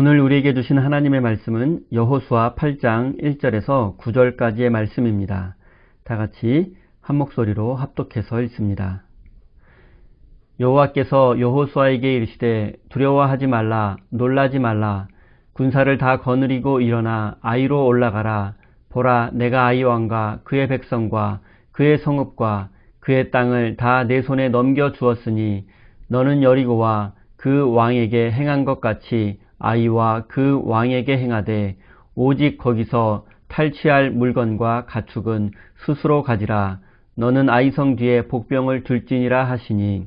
오늘 우리에게 주신 하나님의 말씀은 여호수아 8장 1절에서 9절까지의 말씀입니다. 다 같이 한 목소리로 합독해서 읽습니다. 여호와께서 여호수아에게 이르시되 두려워하지 말라, 놀라지 말라. 군사를 다 거느리고 일어나 아이로 올라가라. 보라, 내가 아이 왕과 그의 백성과 그의 성읍과 그의 땅을 다 내 손에 넘겨 주었으니 너는 여리고와 그 왕에게 행한 것 같이 아이와 그 왕에게 행하되 오직 거기서 탈취할 물건과 가축은 스스로 가지라. 너는 아이성 뒤에 복병을 둘지니라 하시니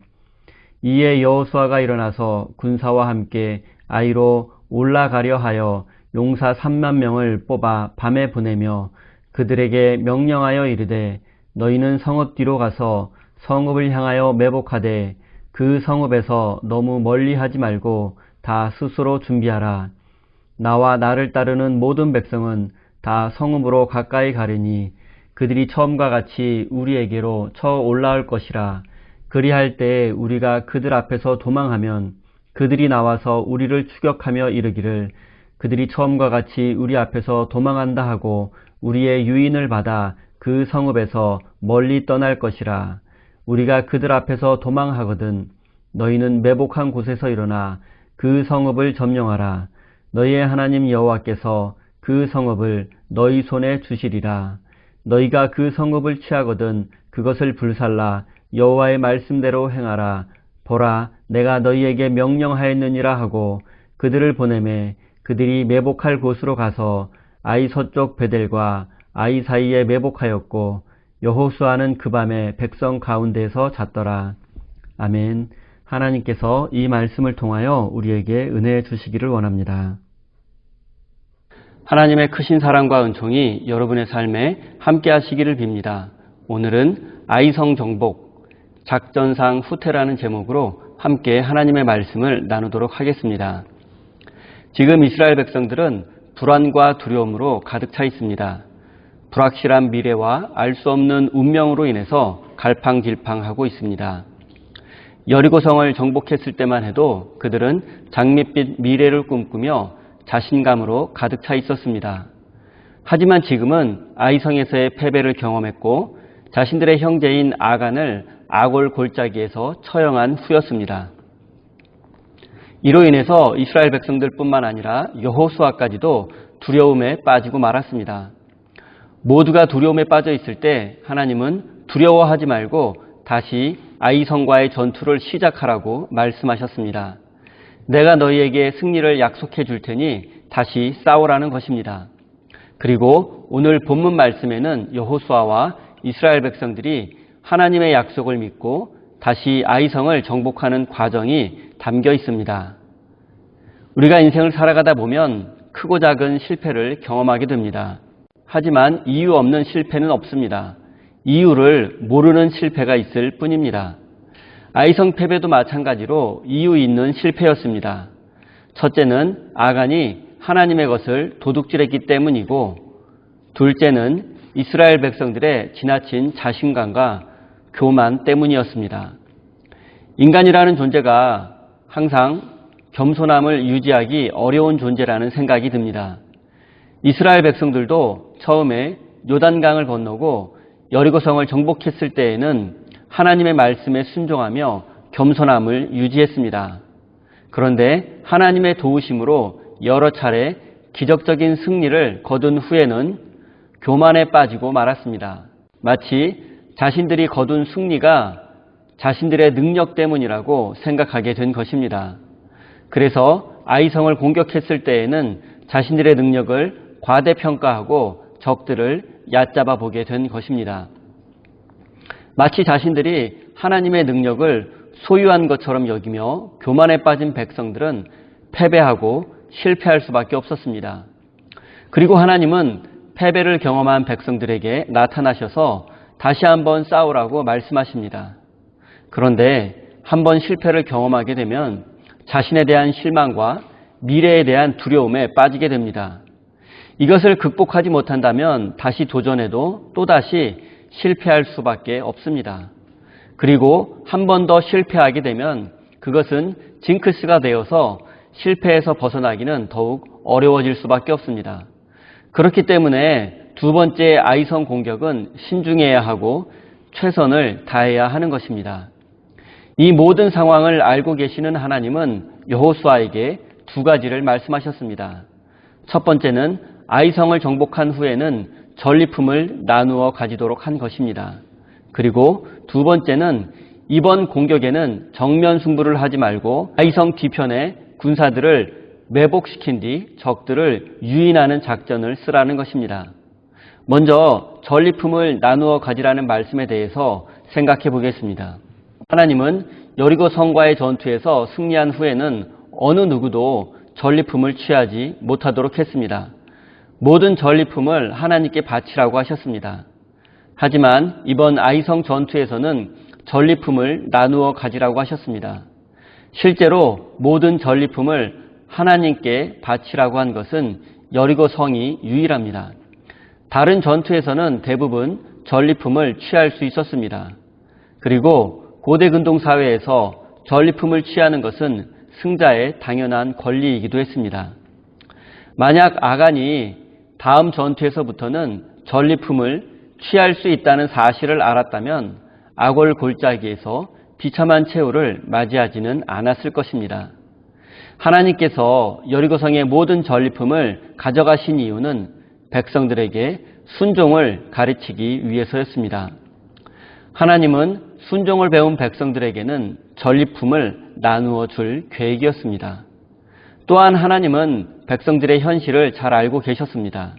이에 여호수아가 일어나서 군사와 함께 아이로 올라가려 하여 용사 3만 명을 뽑아 밤에 보내며 그들에게 명령하여 이르되 너희는 성읍 뒤로 가서 성읍을 향하여 매복하되 그 성읍에서 너무 멀리 하지 말고 다 스스로 준비하라. 나와 나를 따르는 모든 백성은 다 성읍으로 가까이 가려니 그들이 처음과 같이 우리에게로 쳐 올라올 것이라. 그리할 때에 우리가 그들 앞에서 도망하면 그들이 나와서 우리를 추격하며 이르기를 그들이 처음과 같이 우리 앞에서 도망한다 하고 우리의 유인을 받아 그 성읍에서 멀리 떠날 것이라. 우리가 그들 앞에서 도망하거든 너희는 매복한 곳에서 일어나 그 성읍을 점령하라. 너희의 하나님 여호와께서 그 성읍을 너희 손에 주시리라. 너희가 그 성읍을 취하거든 그것을 불살라 여호와의 말씀대로 행하라. 보라, 내가 너희에게 명령하였느니라 하고 그들을 보내매 그들이 매복할 곳으로 가서 아이 서쪽 베델과 아이 사이에 매복하였고 여호수아는 그 밤에 백성 가운데에서 잤더라. 아멘. 하나님께서 이 말씀을 통하여 우리에게 은혜 주시기를 원합니다. 하나님의 크신 사랑과 은총이 여러분의 삶에 함께 하시기를 빕니다. 오늘은 아이성 정복, 작전상 후퇴라는 제목으로 함께 하나님의 말씀을 나누도록 하겠습니다. 지금 이스라엘 백성들은 불안과 두려움으로 가득 차 있습니다. 불확실한 미래와 알 수 없는 운명으로 인해서 갈팡질팡하고 있습니다. 여리고성을 정복했을 때만 해도 그들은 장밋빛 미래를 꿈꾸며 자신감으로 가득 차 있었습니다. 하지만 지금은 아이성에서의 패배를 경험했고 자신들의 형제인 아간을 아골 골짜기에서 처형한 후였습니다. 이로 인해서 이스라엘 백성들뿐만 아니라 여호수아까지도 두려움에 빠지고 말았습니다. 모두가 두려움에 빠져 있을 때 하나님은 두려워하지 말고 다시 아이성과의 전투를 시작하라고 말씀하셨습니다. 내가 너희에게 승리를 약속해 줄 테니 다시 싸우라는 것입니다. 그리고 오늘 본문 말씀에는 여호수아와 이스라엘 백성들이 하나님의 약속을 믿고 다시 아이성을 정복하는 과정이 담겨 있습니다. 우리가 인생을 살아가다 보면 크고 작은 실패를 경험하게 됩니다. 하지만 이유 없는 실패는 없습니다. 이유를 모르는 실패가 있을 뿐입니다. 아이성 패배도 마찬가지로 이유 있는 실패였습니다. 첫째는 아간이 하나님의 것을 도둑질했기 때문이고, 둘째는 이스라엘 백성들의 지나친 자신감과 교만 때문이었습니다. 인간이라는 존재가 항상 겸손함을 유지하기 어려운 존재라는 생각이 듭니다. 이스라엘 백성들도 처음에 요단강을 건너고 여리고성을 정복했을 때에는 하나님의 말씀에 순종하며 겸손함을 유지했습니다. 그런데 하나님의 도우심으로 여러 차례 기적적인 승리를 거둔 후에는 교만에 빠지고 말았습니다. 마치 자신들이 거둔 승리가 자신들의 능력 때문이라고 생각하게 된 것입니다. 그래서 아이성을 공격했을 때에는 자신들의 능력을 과대평가하고 적들을 얕잡아 보게 된 것입니다. 마치 자신들이 하나님의 능력을 소유한 것처럼 여기며 교만에 빠진 백성들은 패배하고 실패할 수밖에 없었습니다. 그리고 하나님은 패배를 경험한 백성들에게 나타나셔서 다시 한번 싸우라고 말씀하십니다. 그런데 한번 실패를 경험하게 되면 자신에 대한 실망과 미래에 대한 두려움에 빠지게 됩니다. 이것을 극복하지 못한다면 다시 도전해도 또다시 실패할 수밖에 없습니다. 그리고 한 번 더 실패하게 되면 그것은 징크스가 되어서 실패에서 벗어나기는 더욱 어려워질 수밖에 없습니다. 그렇기 때문에 두 번째 아이성 공격은 신중해야 하고 최선을 다해야 하는 것입니다. 이 모든 상황을 알고 계시는 하나님은 여호수아에게 두 가지를 말씀하셨습니다. 첫 번째는 아이성을 정복한 후에는 전리품을 나누어 가지도록 한 것입니다. 그리고 두 번째는 이번 공격에는 정면 승부를 하지 말고 아이성 뒤편에 군사들을 매복시킨 뒤 적들을 유인하는 작전을 쓰라는 것입니다. 먼저 전리품을 나누어 가지라는 말씀에 대해서 생각해 보겠습니다. 하나님은 여리고 성과의 전투에서 승리한 후에는 어느 누구도 전리품을 취하지 못하도록 했습니다. 모든 전리품을 하나님께 바치라고 하셨습니다. 하지만 이번 아이성 전투에서는 전리품을 나누어 가지라고 하셨습니다. 실제로 모든 전리품을 하나님께 바치라고 한 것은 여리고 성이 유일합니다. 다른 전투에서는 대부분 전리품을 취할 수 있었습니다. 그리고 고대 근동 사회에서 전리품을 취하는 것은 승자의 당연한 권리이기도 했습니다. 만약 아간이 다음 전투에서부터는 전리품을 취할 수 있다는 사실을 알았다면 아골 골짜기에서 비참한 최후를 맞이하지는 않았을 것입니다. 하나님께서 여리고성의 모든 전리품을 가져가신 이유는 백성들에게 순종을 가르치기 위해서였습니다. 하나님은 순종을 배운 백성들에게는 전리품을 나누어 줄 계획이었습니다. 또한 하나님은 백성들의 현실을 잘 알고 계셨습니다.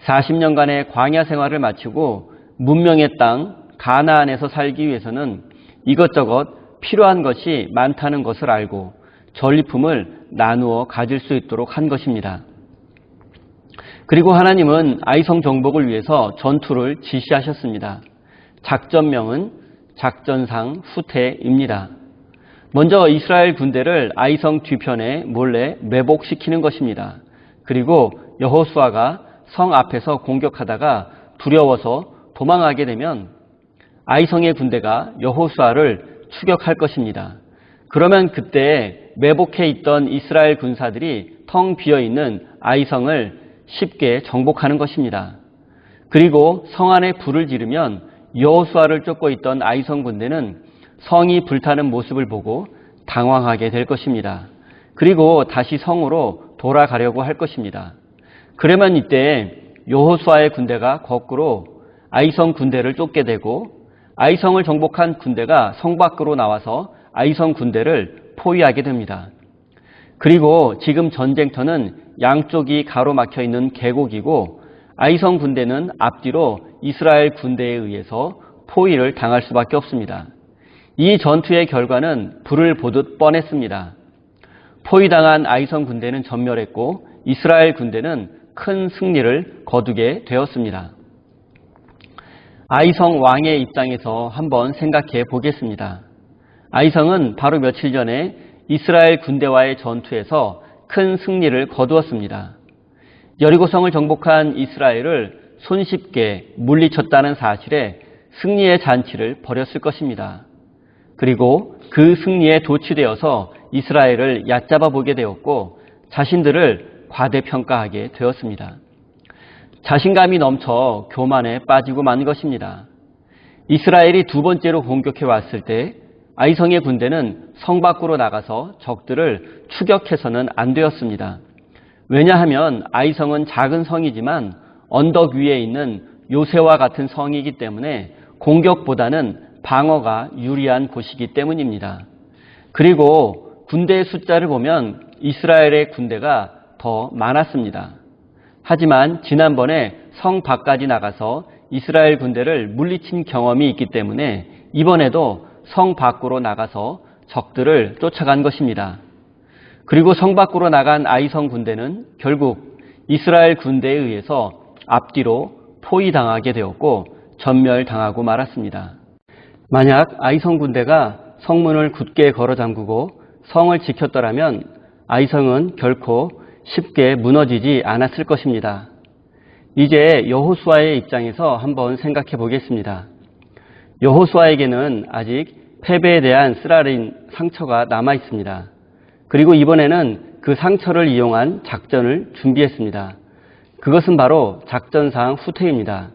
40년간의 광야 생활을 마치고 문명의 땅 가나안에서 살기 위해서는 이것저것 필요한 것이 많다는 것을 알고 전리품을 나누어 가질 수 있도록 한 것입니다. 그리고 하나님은 아이성 정복을 위해서 전투를 지시하셨습니다. 작전명은 작전상 후퇴입니다. 먼저 이스라엘 군대를 아이성 뒤편에 몰래 매복시키는 것입니다. 그리고 여호수아가 성 앞에서 공격하다가 두려워서 도망하게 되면 아이성의 군대가 여호수아를 추격할 것입니다. 그러면 그때 매복해 있던 이스라엘 군사들이 텅 비어있는 아이성을 쉽게 정복하는 것입니다. 그리고 성 안에 불을 지르면 여호수아를 쫓고 있던 아이성 군대는 성이 불타는 모습을 보고 당황하게 될 것입니다. 그리고 다시 성으로 돌아가려고 할 것입니다. 그러면 이때 여호수아의 군대가 거꾸로 아이성 군대를 쫓게 되고 아이성을 정복한 군대가 성 밖으로 나와서 아이성 군대를 포위하게 됩니다. 그리고 지금 전쟁터는 양쪽이 가로막혀 있는 계곡이고 아이성 군대는 앞뒤로 이스라엘 군대에 의해서 포위를 당할 수밖에 없습니다. 이 전투의 결과는 불을 보듯 뻔했습니다. 포위당한 아이성 군대는 전멸했고 이스라엘 군대는 큰 승리를 거두게 되었습니다. 아이성 왕의 입장에서 한번 생각해 보겠습니다. 아이성은 바로 며칠 전에 이스라엘 군대와의 전투에서 큰 승리를 거두었습니다. 여리고성을 정복한 이스라엘을 손쉽게 물리쳤다는 사실에 승리의 잔치를 벌였을 것입니다. 그리고 그 승리에 도취되어서 이스라엘을 얕잡아 보게 되었고 자신들을 과대평가하게 되었습니다. 자신감이 넘쳐 교만에 빠지고 만 것입니다. 이스라엘이 두 번째로 공격해 왔을 때 아이성의 군대는 성 밖으로 나가서 적들을 추격해서는 안 되었습니다. 왜냐하면 아이성은 작은 성이지만 언덕 위에 있는 요새와 같은 성이기 때문에 공격보다는 방어가 유리한 곳이기 때문입니다. 그리고 군대의 숫자를 보면 이스라엘의 군대가 더 많았습니다. 하지만 지난번에 성 밖까지 나가서 이스라엘 군대를 물리친 경험이 있기 때문에 이번에도 성 밖으로 나가서 적들을 쫓아간 것입니다. 그리고 성 밖으로 나간 아이성 군대는 결국 이스라엘 군대에 의해서 앞뒤로 포위당하게 되었고 전멸당하고 말았습니다. 만약 아이성 군대가 성문을 굳게 걸어 잠그고 성을 지켰더라면 아이성은 결코 쉽게 무너지지 않았을 것입니다. 이제 여호수아의 입장에서 한번 생각해 보겠습니다. 여호수아에게는 아직 패배에 대한 쓰라린 상처가 남아 있습니다. 그리고 이번에는 그 상처를 이용한 작전을 준비했습니다. 그것은 바로 작전상 후퇴입니다.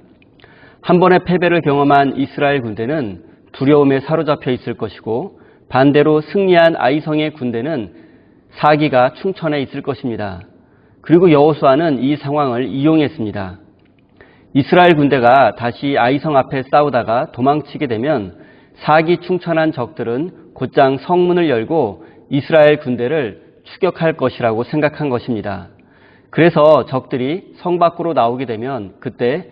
한 번의 패배를 경험한 이스라엘 군대는 두려움에 사로잡혀 있을 것이고 반대로 승리한 아이성의 군대는 사기가 충천해 있을 것입니다. 그리고 여호수아는 이 상황을 이용했습니다. 이스라엘 군대가 다시 아이성 앞에 싸우다가 도망치게 되면 사기 충천한 적들은 곧장 성문을 열고 이스라엘 군대를 추격할 것이라고 생각한 것입니다. 그래서 적들이 성 밖으로 나오게 되면 그때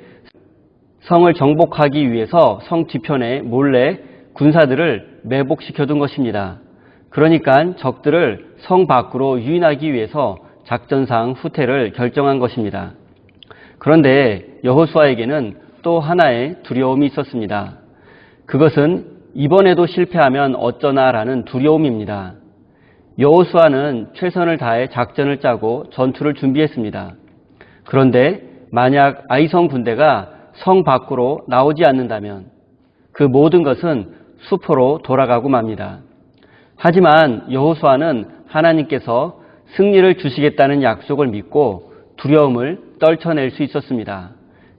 성을 정복하기 위해서 성 뒤편에 몰래 군사들을 매복시켜둔 것입니다. 그러니까 적들을 성 밖으로 유인하기 위해서 작전상 후퇴를 결정한 것입니다. 그런데 여호수아에게는 또 하나의 두려움이 있었습니다. 그것은 이번에도 실패하면 어쩌나라는 두려움입니다. 여호수아는 최선을 다해 작전을 짜고 전투를 준비했습니다. 그런데 만약 아이성 군대가 성 밖으로 나오지 않는다면 그 모든 것은 수포로 돌아가고 맙니다. 하지만 여호수아는 하나님께서 승리를 주시겠다는 약속을 믿고 두려움을 떨쳐낼 수 있었습니다.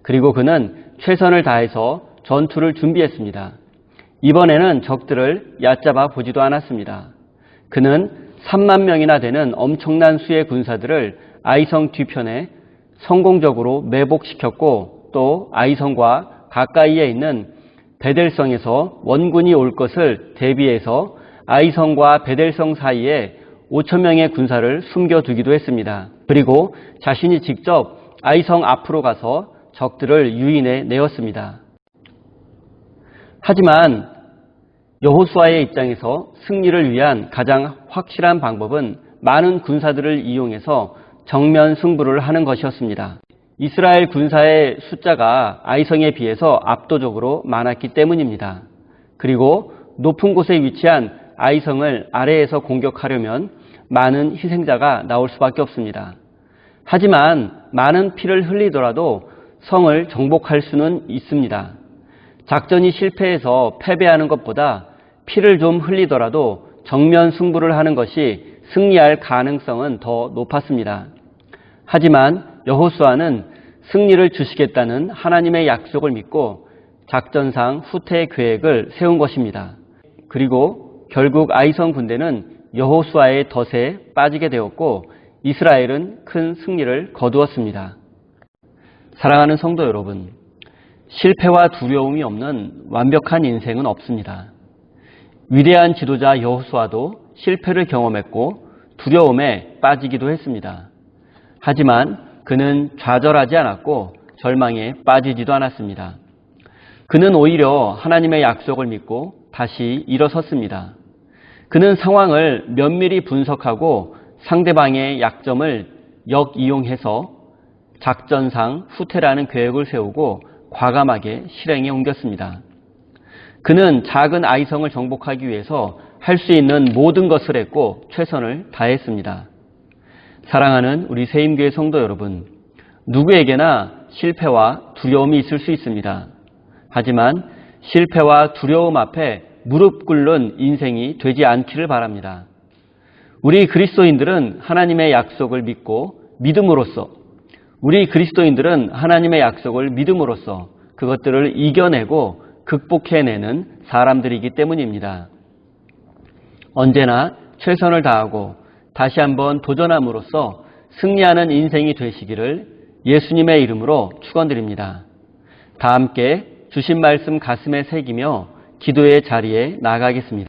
그리고 그는 최선을 다해서 전투를 준비했습니다. 이번에는 적들을 얕잡아 보지도 않았습니다. 그는 3만 명이나 되는 엄청난 수의 군사들을 아이성 뒤편에 성공적으로 매복시켰고 또 아이성과 가까이에 있는 베델성에서 원군이 올 것을 대비해서 아이성과 베델성 사이에 5천 명의 군사를 숨겨두기도 했습니다. 그리고 자신이 직접 아이성 앞으로 가서 적들을 유인해 내었습니다. 하지만 여호수아의 입장에서 승리를 위한 가장 확실한 방법은 많은 군사들을 이용해서 정면 승부를 하는 것이었습니다. 이스라엘 군사의 숫자가 아이성에 비해서 압도적으로 많았기 때문입니다. 그리고 높은 곳에 위치한 아이성을 아래에서 공격하려면 많은 희생자가 나올 수밖에 없습니다. 하지만 많은 피를 흘리더라도 성을 정복할 수는 있습니다. 작전이 실패해서 패배하는 것보다 피를 좀 흘리더라도 정면 승부를 하는 것이 승리할 가능성은 더 높았습니다. 하지만 여호수아는 승리를 주시겠다는 하나님의 약속을 믿고 작전상 후퇴 계획을 세운 것입니다. 그리고 결국 아이성 군대는 여호수아의 덫에 빠지게 되었고 이스라엘은 큰 승리를 거두었습니다. 사랑하는 성도 여러분, 실패와 두려움이 없는 완벽한 인생은 없습니다. 위대한 지도자 여호수아도 실패를 경험했고 두려움에 빠지기도 했습니다. 하지만 그는 좌절하지 않았고 절망에 빠지지도 않았습니다. 그는 오히려 하나님의 약속을 믿고 다시 일어섰습니다. 그는 상황을 면밀히 분석하고 상대방의 약점을 역이용해서 작전상 후퇴라는 계획을 세우고 과감하게 실행에 옮겼습니다. 그는 작은 아이성을 정복하기 위해서 할 수 있는 모든 것을 했고 최선을 다했습니다. 사랑하는 우리 세임교회 성도 여러분, 누구에게나 실패와 두려움이 있을 수 있습니다. 하지만 실패와 두려움 앞에 무릎 꿇는 인생이 되지 않기를 바랍니다. 우리 그리스도인들은 하나님의 약속을 믿고 믿음으로써 그것들을 이겨내고 극복해내는 사람들이기 때문입니다. 언제나 최선을 다하고 다시 한번 도전함으로써 승리하는 인생이 되시기를 예수님의 이름으로 축원드립니다. 다 함께 주신 말씀 가슴에 새기며 기도의 자리에 나아가겠습니다.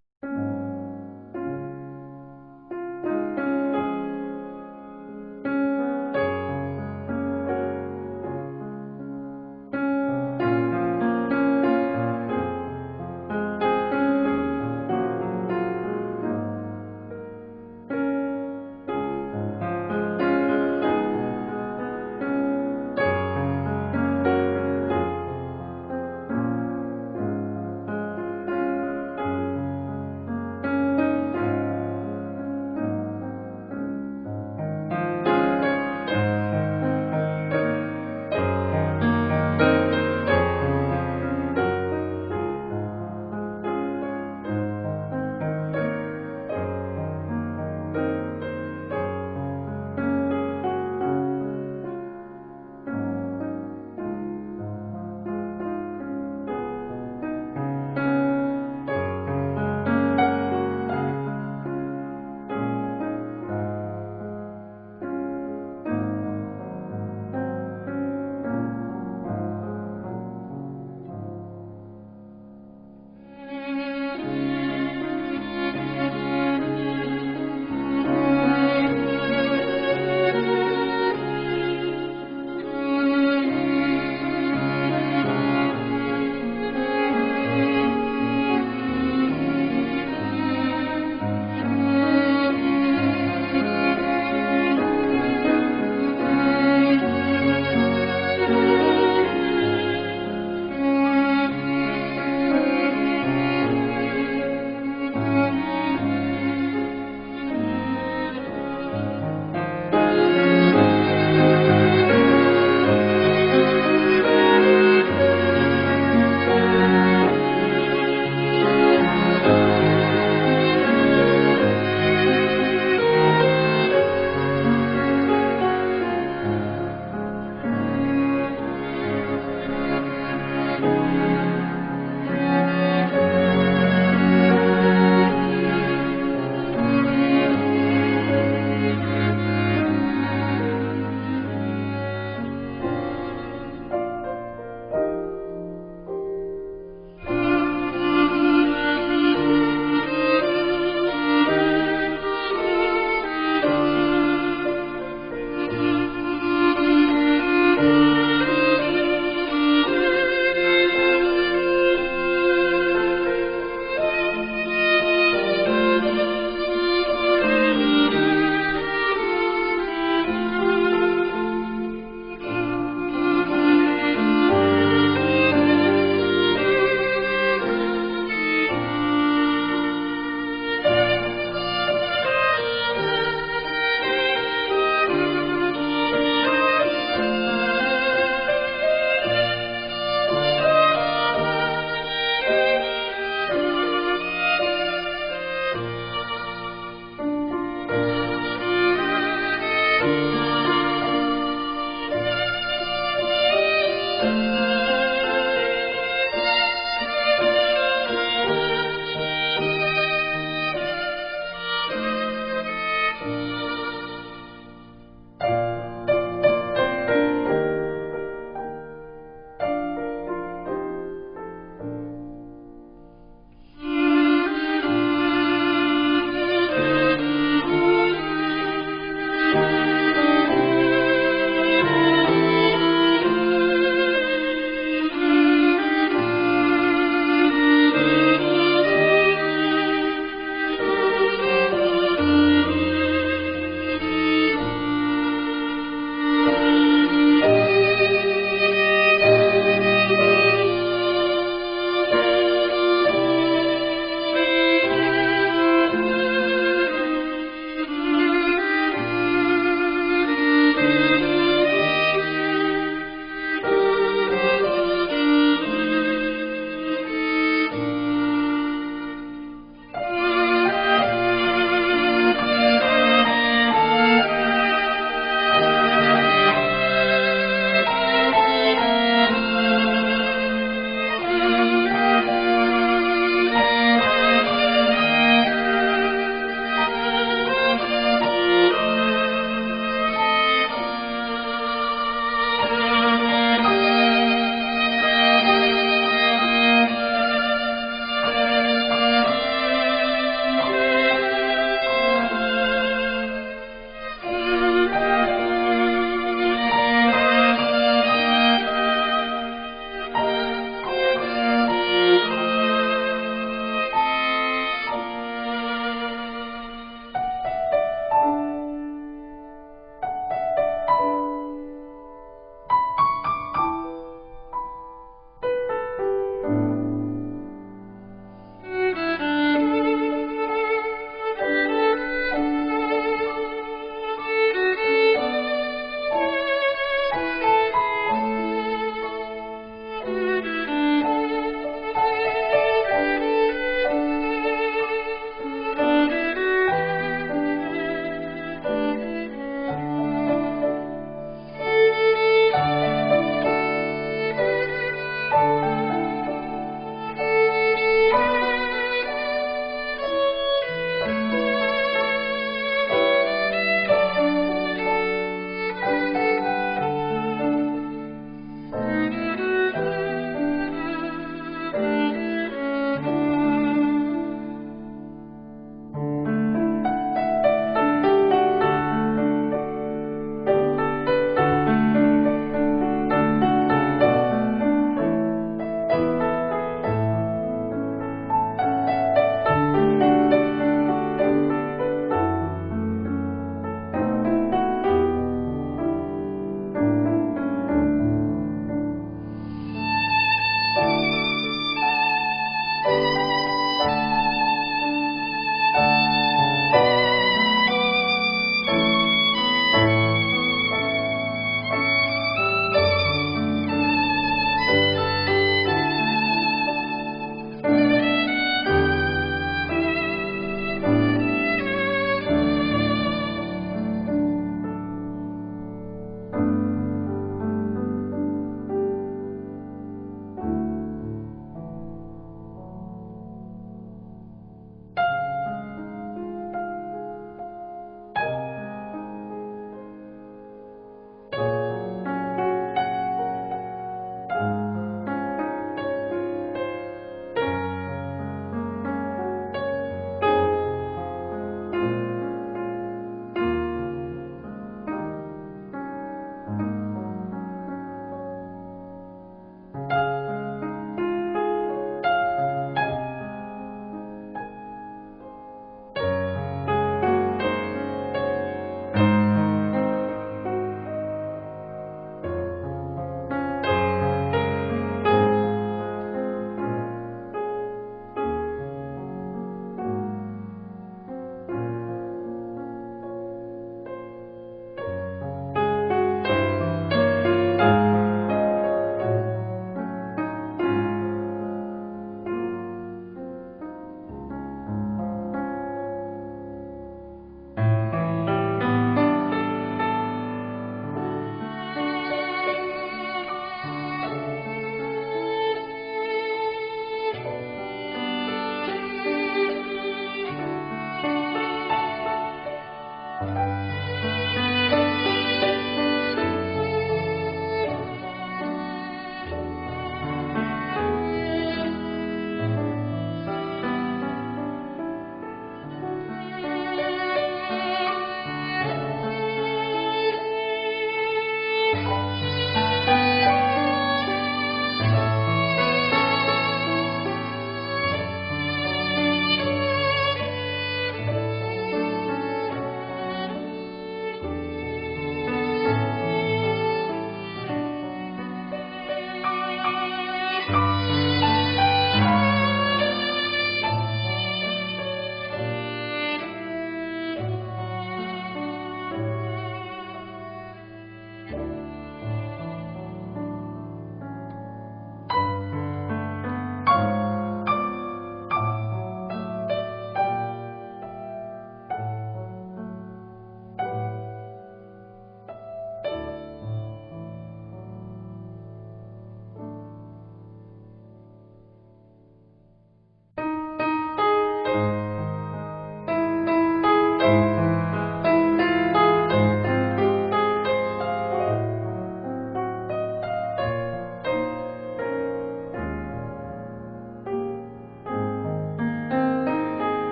아멘.